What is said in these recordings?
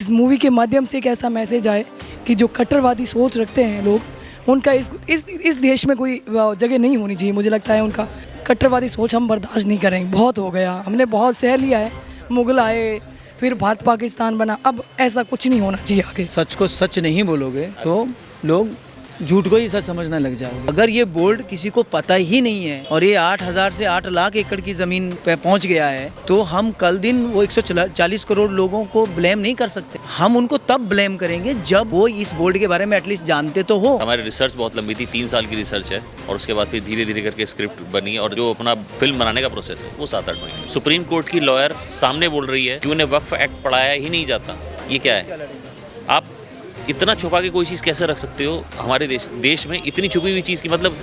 इस मूवी के माध्यम से एक ऐसा मैसेज आए कि जो कट्टरवादी सोच रखते हैं लोग, उनका इस देश में कोई जगह नहीं होनी चाहिए। मुझे लगता है उनका कट्टरवादी सोच हम बर्दाश्त नहीं करेंगे। बहुत हो गया, हमने बहुत सह लिया है। मुगल आए, फिर भारत पाकिस्तान बना, अब ऐसा कुछ नहीं होना चाहिए आगे। सच को सच नहीं बोलोगे तो लोग झूठ को ही सच समझने लग जाओगे। अगर ये बोर्ड किसी को पता ही नहीं है और ये 8,000 से 8 लाख एकड़ की ज़मीन पे पहुंच गया है, तो हम कल दिन वो 140 करोड़ लोगों को ब्लेम नहीं कर सकते। हम उनको तब ब्लेम करेंगे जब वो इस बोर्ड के बारे में एटलीस्ट जानते तो हो। हमारी रिसर्च बहुत लंबी थी, 3 साल की रिसर्च है, और उसके बाद फिर धीरे धीरे करके स्क्रिप्ट बनी, और जो अपना फिल्म बनाने का प्रोसेस है वो 7-8 महीने। सुप्रीम कोर्ट की लॉयर सामने बोल रही है कि उन्हें वक्फ एक्ट पढ़ाया ही नहीं जाता। ये क्या है? आप इतना छुपा के कोई चीज़ कैसे रख सकते हो? हमारे देश में इतनी छुपी हुई चीज़ की, मतलब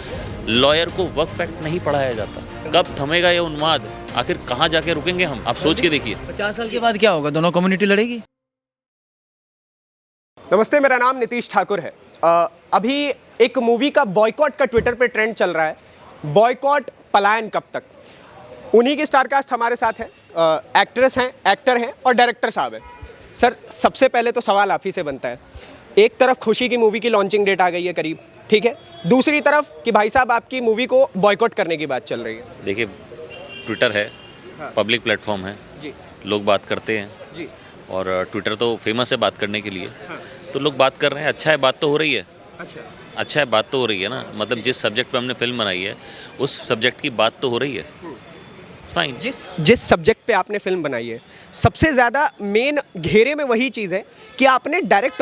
लॉयर को वक्फ एक्ट नहीं पढ़ाया जाता। कब थमेगा ये उन्माद? आखिर कहाँ जाके रुकेंगे हम? आप सोच के देखिए। 50 साल के बाद क्या होगा? दोनों कम्युनिटी लड़ेगी। नमस्ते, मेरा नाम नीतीश ठाकुर है। अभी एक मूवी का बॉयकॉट का ट्विटर पे ट्रेंड चल रहा है। बॉयकॉट पलायन कब तक? उन्हीं की स्टारकास्ट हमारे साथ है। एक्ट्रेस हैं, एक्टर हैं और डायरेक्टर साहब हैं। सर, सबसे पहले तो सवाल आप ही से बनता है। एक तरफ खुशी की मूवी की लॉन्चिंग डेट आ गई है करीब, ठीक है, दूसरी तरफ कि भाई साहब आपकी मूवी को बॉयकॉट करने की बात चल रही है। देखिए, ट्विटर है, पब्लिक प्लेटफॉर्म है जी, लोग बात करते हैं जी, और ट्विटर तो फेमस है बात करने के लिए। तो लोग बात कर रहे हैं, अच्छा है, बात तो हो रही है। अच्छा है, बात तो हो रही है ना। मतलब जिस सब्जेक्ट पे हमने फिल्म बनाई है उस सब्जेक्ट की बात तो हो रही है। फाइन। जिस सब्जेक्ट पे आपने फिल्म बनाई है, सबसे ज़्यादा मेन घेरे में वही चीज़ है कि आपने डायरेक्ट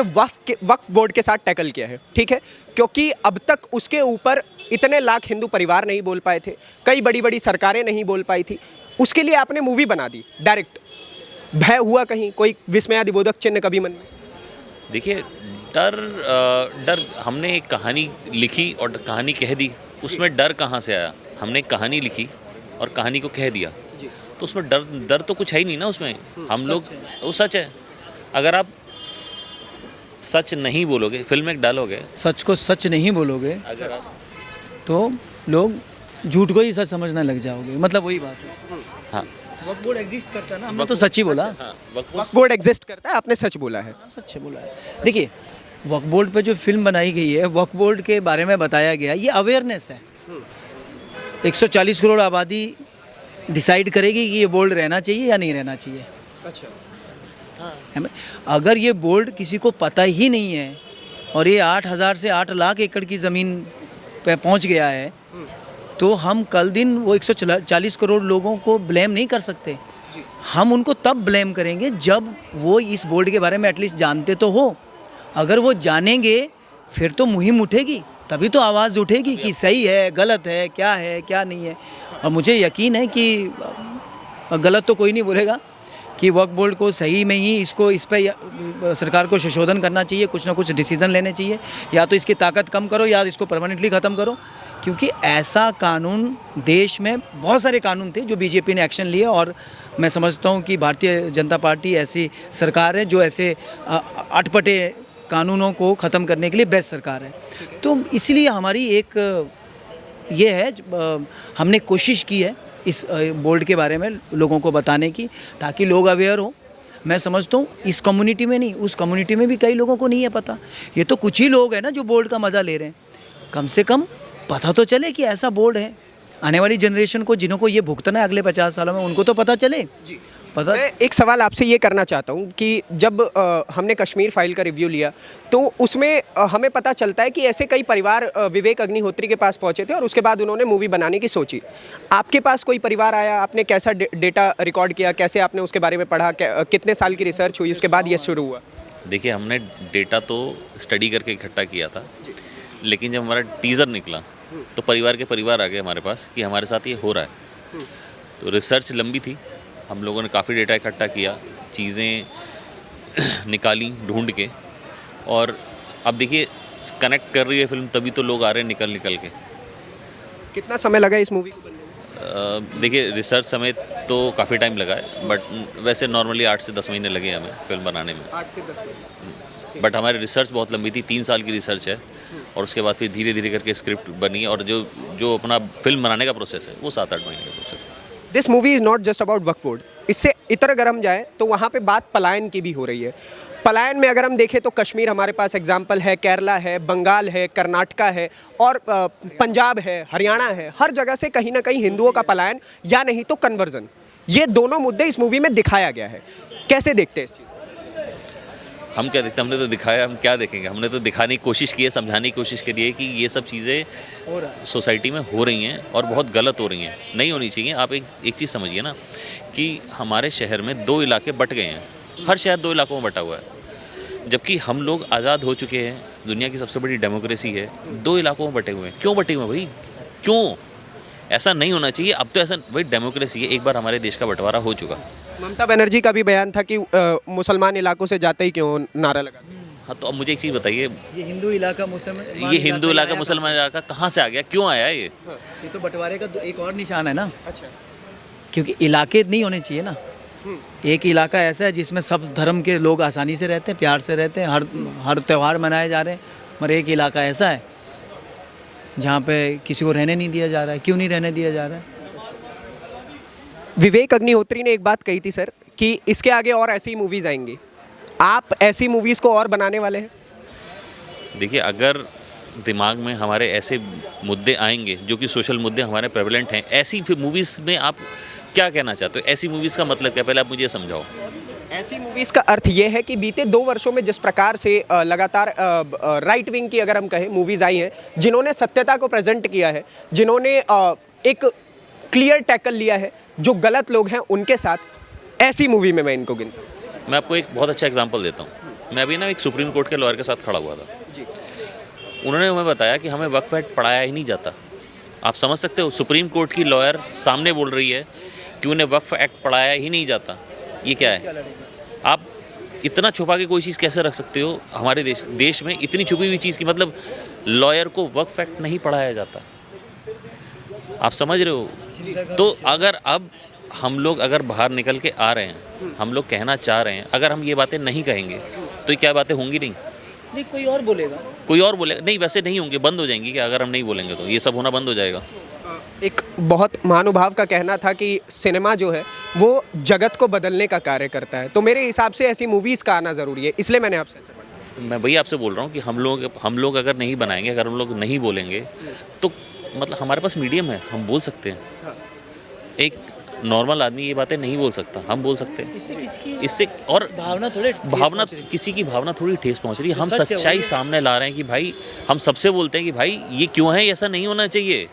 वक्फ बोर्ड के साथ टैकल किया है, ठीक है, क्योंकि अब तक उसके ऊपर इतने लाख हिंदू परिवार नहीं बोल पाए थे, कई बड़ी बड़ी सरकारें नहीं बोल पाई थी। उसके लिए आपने मूवी बना दी डायरेक्ट। भय हुआ कहीं? कोई विस्मयादिबोधक चिन्ह कभी मन में? देखिए, डर हमने एक कहानी लिखी और कहानी कह दी, उसमें डर कहाँ से आया? हमने एक कहानी लिखी और कहानी को कह दिया, तो उसमें डर तो कुछ है ही नहीं ना उसमें। हम लोग, वो सच है। अगर आप सच नहीं बोलोगे, फिल्म में एक डायलॉग है, सच को सच नहीं बोलोगे अगर आप तो लोग झूठ को ही सच समझने लग जाओगे। मतलब वही बात है। हाँ, वक्फ बोर्ड एग्जिस्ट करता है ना, हमने तो सच ही बोला। हाँ, वक्फ बोर्ड एग्जिस्ट करता है, आपने सच बोला है। सच बोला है। देखिए, वक्फ बोर्ड पे जो फिल्म बनाई गई है, वक्फ बोर्ड के बारे में बताया गया, ये अवेयरनेस है। 140 करोड़ आबादी डिसाइड करेगी कि ये बोर्ड रहना चाहिए या नहीं रहना चाहिए। अच्छा, अगर ये बोर्ड किसी को पता ही नहीं है और ये 8,000 से 8 लाख एकड़ की ज़मीन पे पहुंच गया है, तो हम कल दिन वो 140 करोड़ लोगों को ब्लेम नहीं कर सकते। हम उनको तब ब्लेम करेंगे जब वो इस बोर्ड के बारे में एटलीस्ट जानते तो हो। अगर वो जानेंगे फिर तो मुहिम उठेगी, तभी तो आवाज़ उठेगी कि सही है, गलत है, क्या नहीं है। और मुझे यकीन है कि गलत तो कोई नहीं बोलेगा कि वक्फ बोर्ड को सही में ही इस पर सरकार को संशोधन करना चाहिए, कुछ ना कुछ डिसीज़न लेने चाहिए, या तो इसकी ताकत कम करो या इसको परमानेंटली ख़त्म करो। क्योंकि ऐसा कानून, देश में बहुत सारे कानून थे जो बीजेपी ने एक्शन लिए, और मैं समझता हूँ कि भारतीय जनता पार्टी ऐसी सरकार है जो ऐसे अटपटे कानूनों को ख़त्म करने के लिए बेस्ट सरकार है। तो इसलिए हमारी एक ये है, हमने कोशिश की है इस बोर्ड के बारे में लोगों को बताने की, ताकि लोग अवेयर हो। मैं समझता हूँ इस कम्युनिटी में नहीं, उस कम्युनिटी में भी कई लोगों को नहीं है पता। ये तो कुछ ही लोग हैं ना जो बोर्ड का मज़ा ले रहे हैं। कम से कम पता तो चले कि ऐसा बोर्ड है। आने वाली जनरेशन को, जिन्हों को ये भुगतना है अगले 50 सालों में, उनको तो पता चले। पता। मैं एक सवाल आपसे ये करना चाहता हूँ कि जब हमने कश्मीर फाइल का रिव्यू लिया, तो उसमें हमें पता चलता है कि ऐसे कई परिवार विवेक अग्निहोत्री के पास पहुँचे थे और उसके बाद उन्होंने मूवी बनाने की सोची। आपके पास कोई परिवार आया? आपने कैसा डेटा रिकॉर्ड किया? कैसे आपने उसके बारे में पढ़ा? कितने साल की रिसर्च हुई? उसके बाद ये शुरू हुआ? देखिए, हमने डेटा तो स्टडी करके इकट्ठा किया था, लेकिन जब हमारा टीज़र निकला तो परिवार के परिवार आ गए हमारे पास कि हमारे साथ ये हो रहा है। तो रिसर्च लंबी थी, हम लोगों ने काफ़ी डेटा इकट्ठा किया, चीज़ें निकाली ढूंढ के, और अब देखिए कनेक्ट कर रही है फिल्म, तभी तो लोग आ रहे हैं निकल के। कितना समय लगा इस मूवी को बनने में? देखिए, रिसर्च समेत तो काफ़ी टाइम लगा है, बट वैसे नॉर्मली 8 से 10 महीने लगे हमें फिल्म बनाने में। 8 से 10 महीने। बट हमारी रिसर्च बहुत लंबी थी, 3 साल की रिसर्च है, और उसके बाद फिर धीरे धीरे करके स्क्रिप्ट बनी, और जो अपना फिल्म बनाने का प्रोसेस है वो 7-8 महीने का प्रोसेस है। This movie is not just about Waqf board. इससे इतर अगर हम जाएँ तो वहाँ पे बात पलायन की भी हो रही है। पलायन में अगर हम देखें तो कश्मीर हमारे पास एग्जाम्पल है, केरला है, बंगाल है, कर्नाटका है और पंजाब है, हरियाणा है। हर जगह से कहीं ना कहीं हिंदुओं का पलायन या नहीं तो कन्वर्जन, ये दोनों मुद्दे इस मूवी में दिखाया गया है। कैसे देखते हैं इस चीज़? हम क्या देखते हैं, हमने तो दिखाया, हम क्या देखेंगे। हमने तो दिखाने की कोशिश की है, समझाने की कोशिश करी है कि ये सब चीज़ें सोसाइटी में हो रही हैं और बहुत गलत हो रही हैं, नहीं होनी चाहिए। आप एक चीज़ समझिए ना कि हमारे शहर में 2 इलाके बट गए हैं, हर शहर 2 इलाकों में बटा हुआ है, जबकि हम लोग आज़ाद हो चुके हैं, दुनिया की सबसे बड़ी डेमोक्रेसी है, 2 इलाकों में बटे हुए हैं। क्यों बटे हुए हैं भाई, क्यों? ऐसा नहीं होना चाहिए। अब तो ऐसा भाई डेमोक्रेसी है, एक बार हमारे देश का बंटवारा हो चुका। ममता बनर्जी का भी बयान था कि मुसलमान इलाकों से जाते ही क्यों नारा लगा। हाँ, तो अब मुझे एक चीज़ बताइए, ये हिंदू इलाका मुसलमान, ये हिंदू इलाका मुसलमान इलाका कहाँ से आ गया, क्यों आया ये? ये तो बंटवारे का एक और निशान है ना, अच्छा, क्योंकि इलाके नहीं होने चाहिए ना। एक इलाका ऐसा है जिसमें सब धर्म के लोग आसानी से रहते हैं, प्यार से रहते हैं, हर त्यौहार मनाए जा रहे हैं। मगर एक इलाका ऐसा है जहाँ पे किसी को रहने नहीं दिया जा रहा है। क्यों नहीं रहने दिया जा रहा है? विवेक अग्निहोत्री ने एक बात कही थी सर कि इसके आगे और ऐसी मूवीज़ आएंगी। आप ऐसी मूवीज़ को और बनाने वाले हैं? देखिए, अगर दिमाग में हमारे ऐसे मुद्दे आएंगे जो कि सोशल मुद्दे हमारे प्रेवलेंट हैं, ऐसी मूवीज़ में आप क्या कहना चाहते हो? ऐसी मूवीज़ का मतलब क्या, पहले आप मुझे समझाओ। ऐसी मूवीज़ का अर्थ ये है कि बीते 2 वर्षों में जिस प्रकार से लगातार राइट विंग की अगर हम कहें मूवीज़ आई हैं, जिन्होंने सत्यता को प्रेजेंट किया है, जिन्होंने एक क्लियर टैकल लिया है जो गलत लोग हैं उनके साथ, ऐसी मूवी में मैं इनको गिनता हूँ। मैं आपको एक बहुत अच्छा एग्जांपल देता हूँ। मैं अभी ना एक सुप्रीम कोर्ट के लॉयर के साथ खड़ा हुआ था। उन्होंने हमें बताया कि हमें वक्फ एक्ट पढ़ाया ही नहीं जाता। आप समझ सकते हो, सुप्रीम कोर्ट की लॉयर सामने बोल रही है कि उन्हें वक्फ एक्ट पढ़ाया ही नहीं जाता। ये क्या है? आप इतना छुपा के कोई चीज़ कैसे रख सकते हो? हमारे देश में इतनी छुपी हुई चीज़ की, मतलब लॉयर को वक्फ एक्ट नहीं पढ़ाया जाता। आप समझ रहे हो? तो अगर अब हम लोग अगर बाहर निकल के आ रहे हैं, हम लोग कहना चाह रहे हैं, अगर हम ये बातें नहीं कहेंगे तो ये क्या बातें होंगी? नहीं, कोई और बोलेगा। कोई और बोलेगा। नहीं, वैसे नहीं होंगे, बंद हो जाएंगी। क्या अगर हम नहीं बोलेंगे तो ये सब होना बंद हो जाएगा? एक बहुत महानुभाव का कहना था कि सिनेमा जो है वो जगत को बदलने का कार्य करता है, तो मेरे हिसाब से ऐसी मूवीज़ का आना ज़रूरी है, इसलिए मैंने आपसे ऐसा बोला। मैं वही आपसे बोल रहा हूँ कि हम लोग अगर नहीं बनाएंगे, अगर हम लोग नहीं बोलेंगे तो मतलब हमारे पास मीडियम है, हम बोल सकते हैं। एक नॉर्मल आदमी ये बातें नहीं बोल सकता, हम बोल सकते हैं। इससे और भावना किसी की भावना थोड़ी ठेस पहुंच रही है। हम सच्चाई सामने ला रहे हैं कि भाई, हम सबसे बोलते हैं कि भाई ये क्यों है, ऐसा नहीं होना चाहिए,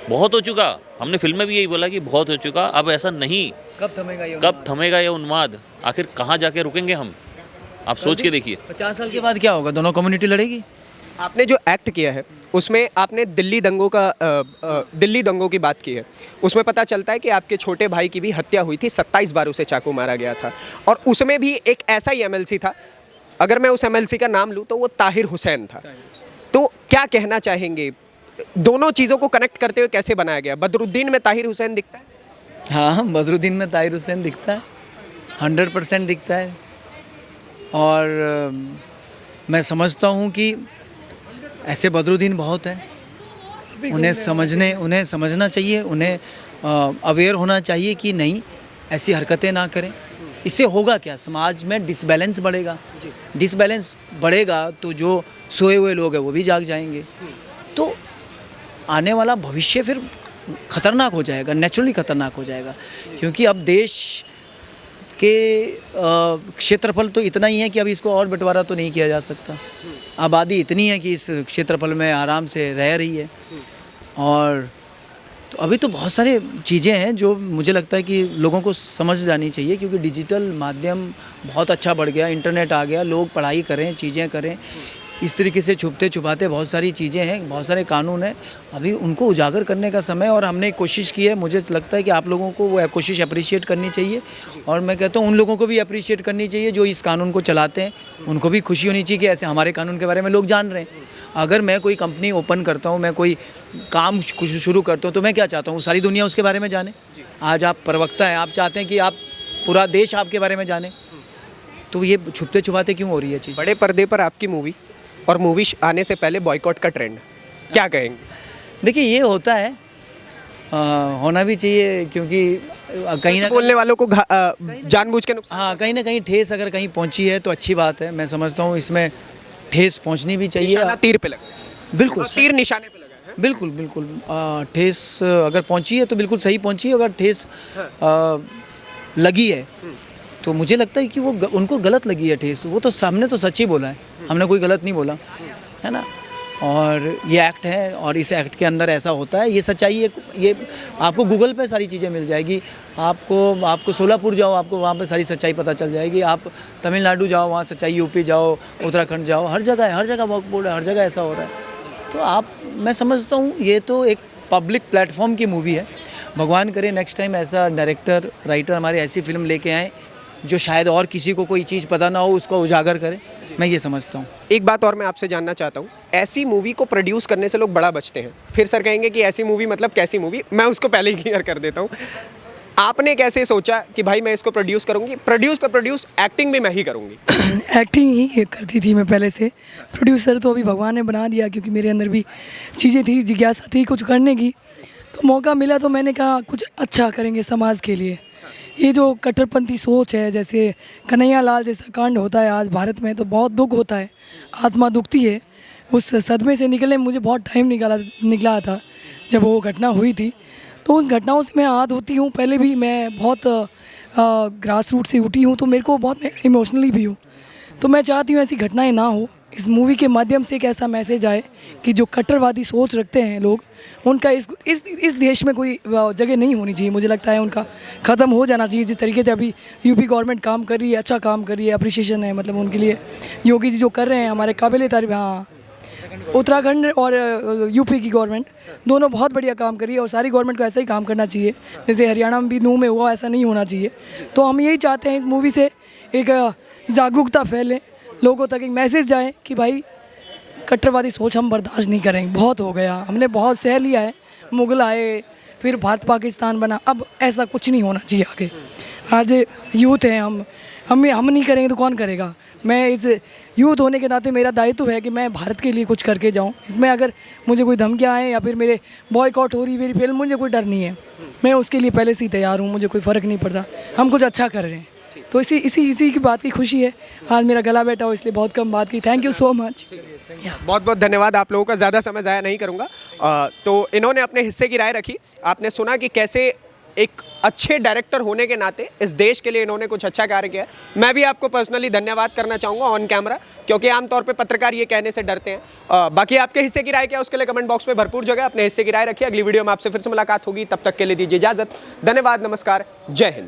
बहुत हो चुका। हमने फिल्म में भी यही बोला कि बहुत हो चुका, अब ऐसा नहीं। कब थमेगा ये उन्माद? आखिर कहाँ जाके रुकेंगे हम? आप सोच के देखिए। 50 साल के बाद क्या होगा? दोनों कम्युनिटी लड़ेगी। आपने जो एक्ट किया है उसमें आपने दिल्ली दंगों की बात की है। उसमें पता चलता है कि आपके छोटे भाई की भी हत्या हुई थी, 27 बार उसे चाकू मारा गया था, और उसमें भी एक ऐसा ही एमएलसी था, अगर मैं उस एमएलसी का नाम लूँ तो वो ताहिर हुसैन था। तो क्या कहना चाहेंगे, दोनों चीज़ों को कनेक्ट करते हुए कैसे बनाया गया? बदरुद्दीन में ताहिर हुसैन दिखता है? हाँ, बदरुद्दीन में ताहिर हुसैन दिखता है, 100% दिखता है। और मैं समझता हूँ कि ऐसे बदरुद्दीन बहुत हैं, उन्हें समझना चाहिए, उन्हें अवेयर होना चाहिए कि नहीं, ऐसी हरकतें ना करें। इससे होगा क्या? समाज में डिसबैलेंस बढ़ेगा। डिसबैलेंस बढ़ेगा तो जो सोए हुए लोग हैं वो भी जाग जाएंगे, तो आने वाला भविष्य फिर खतरनाक हो जाएगा, नेचुरली खतरनाक हो जाएगा। क्योंकि अब देश के क्षेत्रफल तो इतना ही है कि अब इसको और बंटवारा तो नहीं किया जा सकता। आबादी इतनी है कि इस क्षेत्रफल में आराम से रह रही है, और तो अभी तो बहुत सारे चीज़ें हैं जो मुझे लगता है कि लोगों को समझ जानी चाहिए, क्योंकि डिजिटल माध्यम बहुत अच्छा बढ़ गया, इंटरनेट आ गया, लोग पढ़ाई करें, चीज़ें करें। इस तरीके से छुपते छुपाते बहुत सारी चीज़ें हैं, बहुत सारे कानून हैं, अभी उनको उजागर करने का समय। और हमने कोशिश की है, मुझे लगता है कि आप लोगों को वो कोशिश अप्रिशिएट करनी चाहिए, और मैं कहता हूँ उन लोगों को भी अप्रिशिएट करनी चाहिए जो इस कानून को चलाते हैं। उनको भी खुशी होनी चाहिए कि ऐसे हमारे कानून के बारे में लोग जान रहे हैं। अगर मैं कोई कंपनी ओपन करता हूँ, मैं कोई काम शुरू करता हूँ, तो मैं क्या चाहता हूँ? सारी दुनिया उसके बारे में जाने। आज आप प्रवक्ता हैं, आप चाहते हैं कि आप पूरा देश आपके बारे में जाने, तो ये छुपते छुपाते क्यों हो रही है चीज़? बड़े पर्दे पर आपकी मूवी और मूवी आने से पहले बॉयकॉट का ट्रेंड, क्या कहेंगे? देखिए, ये होता है होना भी चाहिए, क्योंकि कहीं ना बोलने वालों को जानबूझ के नुकसान। हाँ, कहीं ना कहीं ठेस अगर कहीं पहुंची है तो अच्छी बात है। मैं समझता हूँ इसमें ठेस पहुंचनी भी चाहिए। निशाना तीर पे लगा, बिल्कुल तीर निशाने पे लगा है। बिल्कुल बिल्कुल ठेस अगर पहुंची है तो बिल्कुल सही पहुंची है। अगर ठेस लगी है तो मुझे लगता है कि वो उनको गलत लगी है ठेस। वो तो सामने तो सच ही बोला है, हमने कोई गलत नहीं बोला है ना। और ये एक्ट है और इस एक्ट के अंदर ऐसा होता है, ये सच्चाई है। ये आपको गूगल पे सारी चीज़ें मिल जाएगी। आपको सोलापुर जाओ, आपको वहाँ पे सारी सच्चाई पता चल जाएगी। आप तमिलनाडु जाओ, वहाँ सच्चाई, यूपी जाओ, उत्तराखंड जाओ, हर जगह है, हर जगह वॉक बोर्ड है, हर जगह ऐसा हो रहा है। तो मैं समझता हूँ ये तो एक पब्लिक प्लेटफॉर्म की मूवी है। भगवान करे नेक्स्ट टाइम ऐसा डायरेक्टर राइटर हमारे ऐसी फिल्म लेके आए जो शायद और किसी को कोई चीज़ पता ना हो, उसको उजागर करे। मैं ये समझता हूँ। एक बात और मैं आपसे जानना चाहता हूँ, ऐसी मूवी को प्रोड्यूस करने से लोग बड़ा बचते हैं। फिर सर कहेंगे कि ऐसी मूवी मतलब कैसी मूवी, मैं उसको पहले ही क्लियर कर देता हूँ। आपने कैसे सोचा कि भाई मैं इसको प्रोड्यूस करूँगी, प्रोड्यूस एक्टिंग भी मैं ही करूँगी? एक्टिंग ही करती थी मैं पहले से। प्रोड्यूसर तो अभी भगवान ने बना दिया, क्योंकि मेरे अंदर भी चीज़ें थी, जिज्ञासा थी कुछ करने की। तो मौका मिला तो मैंने कहा कुछ अच्छा करेंगे समाज के लिए। ये जो कट्टरपंथी सोच है, जैसे कन्हैया लाल जैसा कांड होता है आज भारत में, तो बहुत दुख होता है, आत्मा दुखती है। उस सदमे से निकलने में मुझे बहुत टाइम निकला था जब वो घटना हुई थी। तो उन घटनाओं से मैं याद होती हूँ। पहले भी मैं बहुत ग्रास रूट से उठी हूँ, तो मेरे को बहुत इमोशनली भी हूँ। तो मैं चाहती हूँ ऐसी घटनाएं ना हो। इस मूवी के माध्यम से एक ऐसा मैसेज आए कि जो कट्टरवादी सोच रखते हैं लोग, उनका इस देश में कोई जगह नहीं होनी चाहिए। मुझे लगता है उनका ख़त्म हो जाना चाहिए। जिस तरीके से अभी यूपी गवर्नमेंट काम कर रही है, अच्छा काम कर रही है, अप्रिशिएशन है मतलब उनके लिए। योगी जी जो कर रहे हैं हमारे काबिल तारीफ। हाँ, उत्तराखंड और यूपी की गवर्नमेंट दोनों बहुत बढ़िया काम करी है, और सारी गवर्नमेंट को ऐसा ही काम करना चाहिए जैसे हरियाणा में भी नूह में हुआ, ऐसा नहीं होना चाहिए। तो हम यही चाहते हैं इस मूवी से एक जागरूकता फैले, लोगों तक एक मैसेज जाए कि भाई कट्टरवादी सोच हम बर्दाश्त नहीं करेंगे। बहुत हो गया, हमने बहुत सह लिया है। मुगल आए, फिर भारत पाकिस्तान बना, अब ऐसा कुछ नहीं होना चाहिए आगे। आज यूथ हैं हम नहीं करेंगे तो कौन करेगा। मैं इस यूथ होने के नाते मेरा दायित्व है कि मैं भारत के लिए कुछ करके जाऊं। इसमें अगर मुझे कोई धमकियां आए या फिर मेरे बॉयकॉट हो रही मेरी फिल्म, मुझे कोई डर नहीं है। मैं उसके लिए पहले से ही तैयार हूं, मुझे कोई फ़र्क नहीं पड़ता। हम कुछ अच्छा कर रहे हैं, तो इसी की बात की खुशी है। आज मेरा गला बैठा हो इसलिए बहुत कम बात की। Thank you so much. बहुत बहुत धन्यवाद। आप लोगों का ज़्यादा समय ज़ाया नहीं करूँगा। तो इन्होंने अपने हिस्से की राय रखी। आपने सुना कि कैसे एक अच्छे डायरेक्टर होने के नाते इस देश के लिए इन्होंने कुछ अच्छा कार्य किया। मैं भी आपको पर्सनली धन्यवाद करना चाहूँगा ऑन कैमरा, क्योंकि आमतौर पे पत्रकार ये कहने से डरते हैं। बाकी आपके हिस्से की राय क्या है उसके लिए कमेंट बॉक्स में भरपूर जगह अपने हिस्से की राय रखिए। अगली वीडियो में आपसे फिर से मुलाकात होगी, तब तक के लिए दीजिए इजाज़त। धन्यवाद, नमस्कार, जय हिंद।